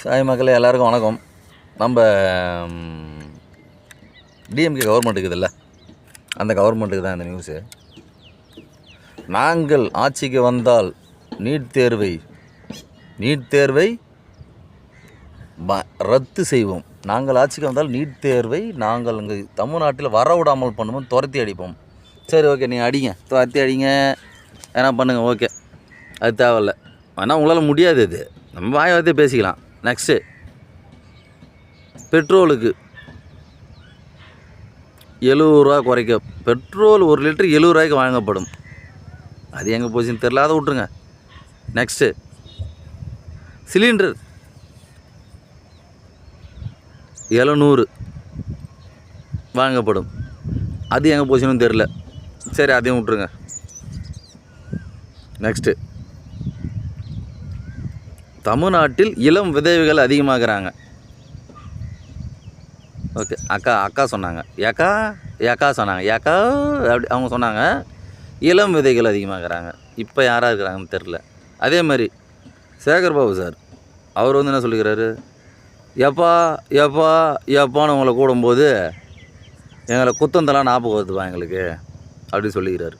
Hi மக்களே, எல்லாருக்கும் வணக்கம். நம்ம டிஎம்கே கவர்மெண்ட் இருக்குதுல்ல, அந்த கவர்மெண்ட்டுக்கு தான் இந்த நியூஸு. நாங்கள் ஆட்சிக்கு வந்தால் நீட் தேர்வை ரத்து செய்வோம். நாங்கள் ஆட்சிக்கு வந்தால் நீட் தேர்வை நாங்கள் இங்கே தமிழ்நாட்டில் வரவிடாமல் பண்ணுவோம், துரத்தி அடிப்போம். சரி, ஓகே, நீங்கள் அடிங்க, துரத்தி அடிங்க, ஏன்னா பண்ணுங்கள், ஓகே, அது தேவையில்ல. ஆனால் உங்களால் முடியாது, இது நம்ம வாய் வார்த்தையே பேசிக்கலாம். நெக்ஸ்ட்டு, பெட்ரோலுக்கு 70 ரூபா குறைக்க, பெட்ரோல் 1 லிட்டர் 70 ரூபாய்க்கு வாங்கப்படும். அது எங்கே போச்சுன்னு தெரில, அதை விட்ருங்க. நெக்ஸ்ட்டு, சிலிண்டர் 700 வாங்கப்படும். அது எங்கே போச்சுன்னு தெரில, சரி, அதையும் விட்ருங்க. நெக்ஸ்ட்டு, தமிழ்நாட்டில் இளம் விதவைகள் அதிகமாகறாங்க. ஓகே, அக்கா சொன்னாங்க, ஏக்கா சொன்னாங்க, ஏக்கா அப்படி அவங்க சொன்னாங்க. இளம் விதைகள் அதிகமாகறாங்க. இப்போ யாராக இருக்கிறாங்கன்னு தெரில. அதே மாதிரி சேகர் பாபு சார், அவர் என்ன சொல்லிக்கிறாரு, எப்பான்னு உங்களை கூடும்போது எங்களை குத்தந்தெல்லாம் ஞாபகம் வருதுப்பா எங்களுக்கு அப்படி சொல்லிக்கிறாரு.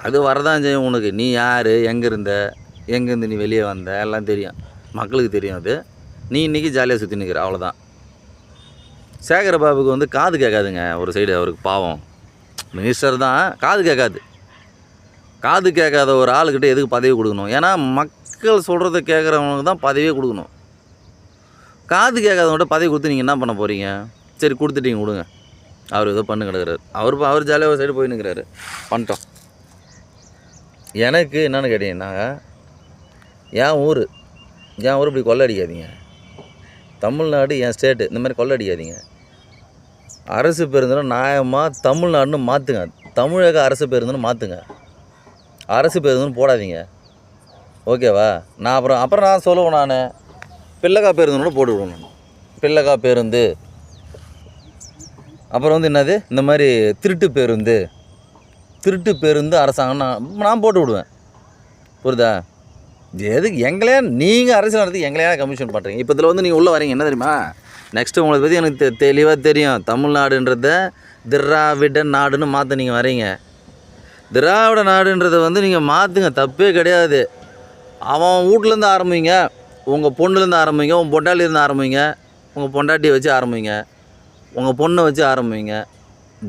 அது வரதான் செய்யும். உனக்கு நீ யார், எங்கேருந்து நீ வெளியே வந்த எல்லாம் தெரியும், மக்களுக்கு தெரியும். அது நீ இன்றைக்கி ஜாலியாக சுற்றி நிற்கிற, அவ்வளோதான். சேகர் பாபுக்கு காது கேட்காதுங்க. ஒரு சைடு அவருக்கு பாவம், மினிஸ்டர் தான், காது கேட்காத ஒரு ஆளுக்கிட்ட எதுக்கு பதவி கொடுக்கணும்? ஏன்னா மக்கள் சொல்கிறத கேட்குறவங்களுக்கு தான் பதவியே கொடுக்கணும். காது கேட்காதவங்கள்ட்ட பதவி கொடுத்து நீங்கள் என்ன பண்ண போகிறீங்க? சரி, கொடுத்துட்டீங்க, கொடுங்க. அவர் ஏதோ பண்ணு கிடக்கிறார். அவர் ஜாலியாக ஒரு சைடு போய் நிற்கிறாரு. பண்ணிட்டோம். எனக்கு என்னென்னு கேட்டீங்கன்னா, என் ஊர் இப்படி கொள்ளை அடிக்காதீங்க. தமிழ்நாடு என் ஸ்டேட்டு, இந்த மாதிரி கொள்ளை அடிக்காதீங்க. அரசு பேருந்துன்னு நியாயமாக தமிழ்நாடுன்னு மாற்றுங்க. தமிழக அரசு பேருந்துன்னு மாற்றுங்க. அரசு பேருந்துன்னு போடாதீங்க, ஓகேவா? நான் அப்புறம் நான் சொல்லுவேன், நான் பிள்ளைக்கா பேருந்துன்னு போட்டு விடுவேன். நான் பிள்ளைக்கா பேருந்து, அப்புறம் என்னது இந்த மாதிரி திருட்டு பேருந்து அரசாங்கம் நான் போட்டு விடுவேன். புரியுதா? எதுக்கு நீங்கள் அரசியல் நடத்தி எங்களையா கமிஷன் பண்ணுறீங்க? இப்போ இதில் நீங்கள் உள்ளே வரீங்க, என்ன தெரியுமா? நெக்ஸ்ட்டு உங்களை பற்றி எனக்கு தெளிவாக தெரியும். தமிழ்நாடுன்றத திராவிட நாடுன்னு மாற்ற நீங்கள் வரீங்க. திராவிட நாடுன்றதை நீங்கள் மாற்றுங்க, தப்பே கிடையாது. அவன் வீட்லேருந்து ஆரம்பிங்க, உங்கள் பொண்ணுலேருந்து ஆரம்பிங்க, உங்கள் பொண்டாட்டிலேருந்து ஆரம்பிங்க, உங்கள் பொண்டாட்டியை வச்சு ஆரம்பிங்க, உங்கள் பொண்ணை வச்சு ஆரம்பிங்க.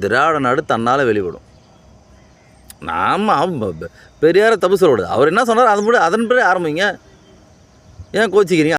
திராவிட நாடு தன்னால் வெளிப்படும். நாம் பெரியார தப்பு சொல்லக்கூடாது. அவர் என்ன சொன்னார், அதன்படி ஆரம்பிங்க. ஏன் கோச்சிக்கிறீங்க?